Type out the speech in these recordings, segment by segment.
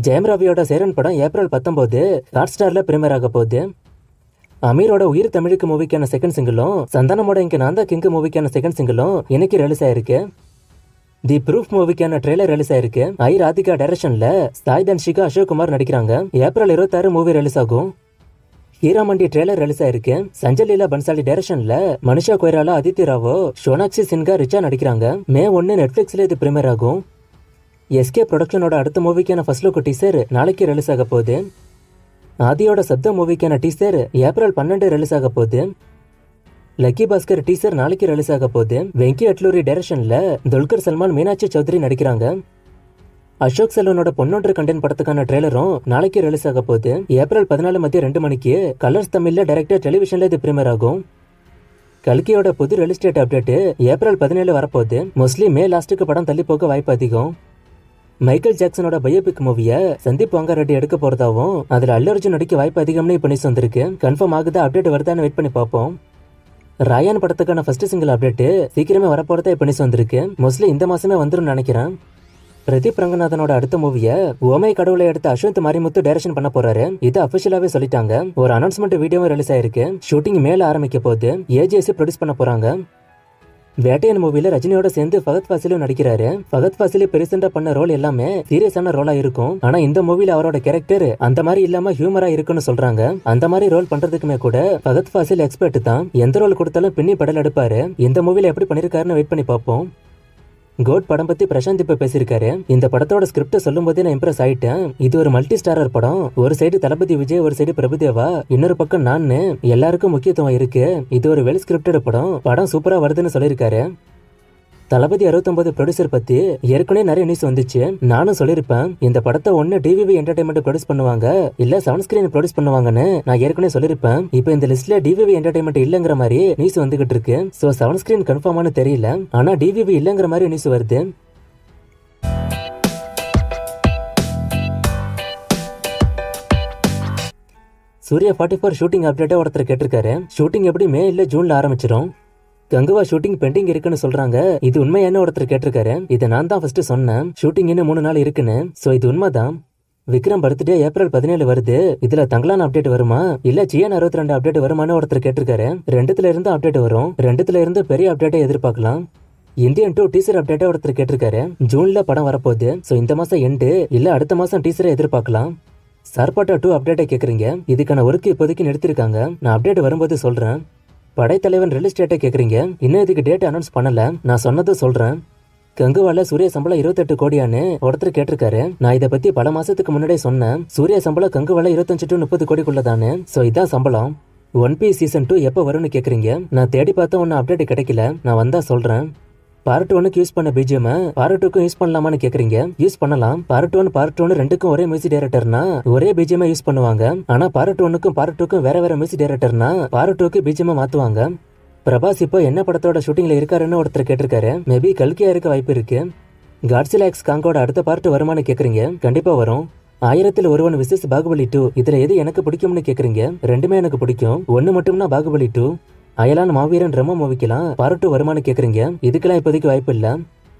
ஜெயம் ரவியோட சேரன் படம் April 19 hot ஸ்டார்ல premier ஆக போகுது. அமீரோட உயிர் தமிழுக்கு மூவிக்கான செகண்ட் சிங்கிளும் சந்தானமோட இங்க நான் தான் கிங்கு மூவிக்கான செகண்ட் சிங்கிளும் இன்னைக்கு ரிலீஸ் ஆயிருக்கு. தி ப்ரூஃப் மூவிக்கான ட்ரெய்லர் ரிலீஸ் ஆயிருக்கு. ஐ ராதிகா டைரக்ஷன்ல சாய் தன்ஷிகா அசோக் குமார் நடிக்கிறாங்க. ஏப்ரல் 26 மூவி ரிலீஸ் ஆகும். ஹீராமண்டி ட்ரெய்லர் ரிலீஸ் ஆயிருக்கு. சஞ்சய் லீலா பன்சாலி டைரக்ஷன்ல மனிஷா கொய்ராலா, அதித்தி ராவோ, சோனாக்ஷி சின்ஹா, ரிச்சா நடிக்கிறாங்க. மே 1 நெட்ஃபிளிக்ஸ்ல இது பிரீமியர் ஆகும். எஸ்கே ப்ரொடக்ஷனோட அடுத்த மூவிக்கான ஃபர்ஸ்ட் லுக் டீசர் நாளைக்கு ரிலீஸ் ஆக போகுது. ஆதியோட சப்த மூவிக்கான டீசர் ஏப்ரல் 12 ரிலீஸ் ஆக போகுது. லக்கி பாஸ்கர் டீசர் நாளைக்கு ரிலீஸ் ஆக போகுது. வெங்கி அட்லூரி டைரக்ஷன்ல துல்கர் சல்மான், மீனாட்சி சௌத்ரி நடிக்கிறாங்க. அசோக் செல்வனோட பொன்னொன்று கண்டென்ட் படத்துக்கான ட்ரெய்லரும் நாளைக்கு ரிலீஸ் ஆக போகுது. ஏப்ரல் 14 மதியம் 2 மணிக்கு கலர்ஸ் தமிழ்ல டைரக்டர் டெலிவிஷன்ல இது பிரீமியர் ஆகும். கல்கியோட புது ரிலீஸ் டேட் அப்டேட் ஏப்ரல் 17 வரப்போகுது. மோஸ்ட்லி மே லாஸ்ட்டுக்கு படம் தள்ளி போக வாய்ப்பு அதிகம். மைக்கேல் ஜாக்சனோட பயோபிக் மூவியை சந்தீப் வாங்காரெட்டி எடுக்க போறதாவும் அதுல அல்லு அர்ஜுன் நடிக்க வாய்ப்பு அதிகம்னு இப்ப நியூஸ் வந்திருக்கு. கன்ஃபார்ம் ஆகுதா, அப்டேட் வருதான்னு வெயிட் பண்ணி பார்ப்போம். ராயன் படத்துக்கான ஃபர்ஸ்ட் சிங்கிள் அப்டேட் சீக்கிரமே வரப்போறதா இப்ப நியூஸ் வந்திருக்கு. மோஸ்ட்லி இந்த மாசமே வந்துரும் நினைக்கிறேன். பிரதீப் ரங்கநாதனோட அடுத்த மூவியை ஓமை கடவுளை எடுத்து அஸ்வந்த் மாரிமுத்து டைரக்ஷன் பண்ண போறாரு. இது அபிஷியலாவே சொல்லிட்டாங்க. ஒரு அனௌன்ஸ்மெண்ட் வீடியோவும் ரிலீஸ் ஆயிருக்கு. ஷூட்டிங் மேல ஆரம்பிக்க போகுது. ஏஜிஎஸ் ப்ரொடியூஸ் பண்ண போறாங்க. வேட்டையன் மூவில ரஜினியோட சேர்ந்து ஃபகத் ஃபாசிலும் நடிக்கிறாரு. ஃபகத் ஃபாசில் பெருசெண்டா பண்ண ரோல் எல்லாமே சீரியஸான ரோலா இருக்கும். ஆனா இந்த மூவில அவரோட கேரக்டர் அந்த மாதிரி இல்லாம ஹியூமரா இருக்குன்னு சொல்றாங்க. அந்த மாதிரி ரோல் பண்றதுக்குமே கூட ஃபகத் ஃபாசில் எக்ஸ்பர்ட் தான். எந்த ரோல் கொடுத்தாலும் பின்னி படல் எடுப்பாரு. இந்த மூவில எப்படி பண்ணிருக்காருன்னு வெயிட் பண்ணி பார்ப்போம். கோட் படம் பத்தி பிரசாந்த் இப்ப பேசியிருக்காரு. இந்த படத்தோட ஸ்கிரிப்ட் சொல்லும் போதே நான் இம்ப்ரெஸ் ஆயிட்டேன். இது ஒரு மல்டி ஸ்டாரர் படம். ஒரு சைடு தளபதி விஜய், ஒரு சைடு பிரபுதேவா, இன்னொரு பக்கம் நான், எல்லாருக்கும் முக்கியத்துவம் இருக்கு. இது ஒரு வெல் ஸ்கிரிப்டட் படம் சூப்பரா வருதுன்னு சொல்லியிருக்காரு. தளபதி 69 ப்ரொடியூசர் பத்தி ஏற்கனவே நிறைய நியூஸ் வந்துச்சு. நானும் சொல்லியிருப்பேன், இந்த படத்தை ஒன்னு டிவிவி என்டர்டைன்மெண்ட் ப்ரொடியூஸ் பண்ணுவாங்க, இல்ல செவன் ஸ்கிரீன் ப்ரொடியூஸ் பண்ணுவாங்கன்னு நான் ஏற்கனவே சொல்லியிருப்பேன். இப்போ இந்த லிஸ்ட்ல டிவிவி என்டர்டைன்மெண்ட் இல்லங்கிற மாதிரி நியூஸ் வந்துகிட்டு இருக்கு. சோ செவன் ஸ்கிரீன் கன்ஃபார்மானு தெரியல, ஆனா டிவிவி இல்லங்கிற மாதிரி நியூஸ் வருது. சூர்யா 44 ஷூட்டிங் அப்டேட்டா ஒருத்தர் கேட்டிருக்காரு. ஷூட்டிங் எப்படி மே இல்ல ஜூன்ல ஆரம்பிச்சிடும். கங்குவா ஷூட்டிங் பெண்டிங் இருக்குன்னு சொல்றாங்க. இது உண்மையான ஒருத்தர் கேட்டிருக்காரு. இதை நான் தான் ஃபர்ஸ்ட் சொன்னேன், ஷூட்டிங் இன்னும் 3 நாள் இருக்குன்னு. சோ இது உண்மைதான். விக்ரம் பர்த்டே ஏப்ரல் 17 வருது. இதுல தங்கலான் அப்டேட் வருமா இல்ல ஜிஎன் 62 அப்டேட் வருமானு ஒருத்தர் கேட்டிருக்காரு. ரெண்டுத்துல இருந்து அப்டேட் வரும். ரெண்டுத்துல இருந்து பெரிய அப்டேட்டை எதிர்பார்க்கலாம். இந்தியன் 2 டீசர் அப்டேட்டா ஒருத்தர் கேட்டிருக்காரு. ஜூன்ல படம் வரப்போகுது. சோ இந்த மாசம் எண்டு இல்ல அடுத்த மாசம் டீசரை எதிர்பார்க்கலாம். சார்பாட்டா 2 அப்டேட்டை கேக்குறீங்க. இதுக்கான ஒர்க் இப்போதைக்கு நிறுத்திருக்காங்க. நான் அப்டேட் வரும்போது சொல்றேன். படைத்தலைவன் ரிலீஸ் டேட்டை கேக்குறீங்க. இன்னும் இதுக்கு டேட் அனௌன்ஸ் பண்ணல. நான் சொன்னது சொல்றேன். கங்குவால சூர்யா சம்பளம் 28 கோடியான்னு ஒருத்தர் கேட்டிருக்காரு. நான் இதை பத்தி பல மாசத்துக்கு முன்னாடியே சொன்னேன். சூர்யா சம்பளம் கங்குவால 25 to 30 கோடிக்குள்ளதானே. சோ இதான் சம்பளம். ஒன் பீஸ் சீசன் 2 எப்ப வரும்னு கேக்குறீங்க. நான் தேடி பார்த்தா ஒன்னும் அப்டேட் கிடைக்கல. நான் வந்தா சொல்றேன். பார்ட் 1க்கு யூஸ் பண்ண பிஜிஎம் பார்ட் 2க்கும் யூஸ் பண்ணலாமான்னு கேக்குறீங்க. யூஸ் பண்ணலாம். பார்ட் 1 ரெண்டுக்கும் ஒரே மியூசிக் டைரக்டர்னா ஒரே பிஜிஎம் யூஸ் பண்ணுவாங்க. ஆனா பார்ட் 1க்கும் பார்ட் 2க்கும் வேற வேற மியூசிக் டைரக்டர்னா பார்ட் 2க்கு பிஜிஎம் மாத்துவாங்க. பிரபாஸ் இப்போ என்ன படத்தோட ஷூட்டிங்ல இருக்காருன்னு ஒருத்தர் கேட்டிருக்காரு. மேபி கல்கியா இருக்க வாய்ப்பு இருக்கு. காட்ஸிலா எக்ஸ் காங்கோட அடுத்த பார்ட் வருமானு கேக்குறீங்க. கண்டிப்பா வரும். 1000ல் ஒருவன் விசஸ் பாகுபலி 2 இதுல எது எனக்கு பிடிக்கும்னு கேக்குறீங்க. ரெண்டுமே எனக்கு பிடிக்கும். ஒன்னு மட்டும்னா பாகுபலி 2. அயலான் மாவீரன் ரெமோ மூவிக்கலாம் பார்ட் 2 வருமானு கேக்குறீங்க. இதுக்கெல்லாம் இப்போதைக்கு வாய்ப்பு இல்ல.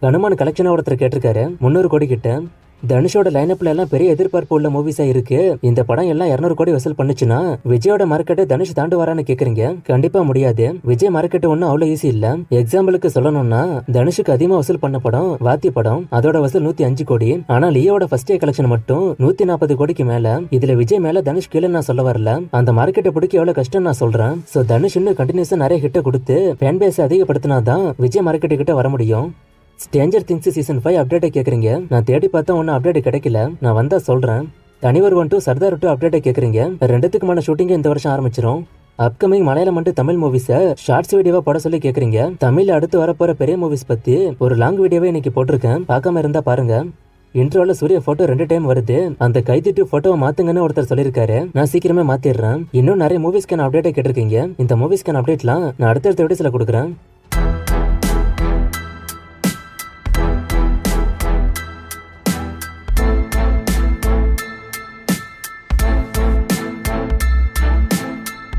ஹனுமான் கலெக்ஷனா ஒருத்தர் கேட்டிருக்காரு. 300 கோடி கிட்ட. தனுஷோட லைனப்ல எல்லாம் பெரிய எதிர்பார்ப்பு உள்ள மூவிஸா இருக்கு. இந்த படம் எல்லாம் 200 கோடி வசூல் பண்ணுச்சுன்னா விஜயோட மார்க்கெட்டை தனுஷ் தாண்டுவாரான்னு கேக்குறீங்க. கண்டிப்பா முடியாது. விஜய் மார்க்கெட் ஒன்னும் அவ்வளவு ஈஸி இல்ல. எக்ஸாம்பிளுக்கு சொல்லணும்னா தனுஷுக்கு அதிகமா வசூல் பண்ண படம் வாத்தி படம். அதோட வசூல் 105 கோடி. ஆனா லியோட ஃபர்ஸ்ட் டே கலெக்ஷன் மட்டும் 140 கோடிக்கு மேல. இதுல விஜய் மேல தனுஷ் கீழே நான் சொல்ல வரல. அந்த மார்க்கெட்டை பிடிக்க எவ்வளவு கஷ்டம் நான் சொல்றேன். சோ தனுஷ் இன்னும் கண்டினியூஸா நிறைய ஹிட்ட கொடுத்து ஃபேன் பேஸ் அதிகப்படுத்தினாதான் விஜய் மார்க்கெட்டு கிட்ட வர முடியும். ஸ்ட்ரேஞ்சர் திங்ஸ் சீசன் 5 அப்டேட்டை கேக்குறீங்க. நான் தேடி பார்த்தா ஒன்னும் அப்டேட் கிடைக்கல. நான் வந்தா சொல்றேன். தனிவர் 1 to சர்தார் 2 அப்டேட்டை கேக்குறீங்க. ரெண்டுத்துக்குமான ஷூட்டிங் இந்த வருஷம் ஆரம்பிச்சிடும். அப்கமிங் மலையாளம் மற்றும் தமிழ் மூவிஸ ஷார்ட்ஸ் வீடியோவா போட சொல்லி கேக்குறீங்க. தமிழ்ல அடுத்து வரப்போற பெரிய மூவிஸ் பத்தி ஒரு லாங் வீடியோவே இன்னைக்கு போட்டிருக்கேன். பார்க்காம இருந்தா பாருங்க. இன்ட்ரோல சூர்யா போட்டோ 2 டைம் வருது. அந்த கைதி 2 போட்டோவை மாத்துங்கன்னு ஒருத்தர் சொல்லியிருக்காரு. நான் சீக்கிரமே மாத்திடுறேன். இன்னும் நிறைய மூவிஸ்க்கான அப்டேட்டை கேட்டிருக்கீங்க. இந்த மூவிஸ்க்கான அப்டேட்லாம் நான் அடுத்தடுத்த வீடியோஸ்ல கொடுக்குறேன்.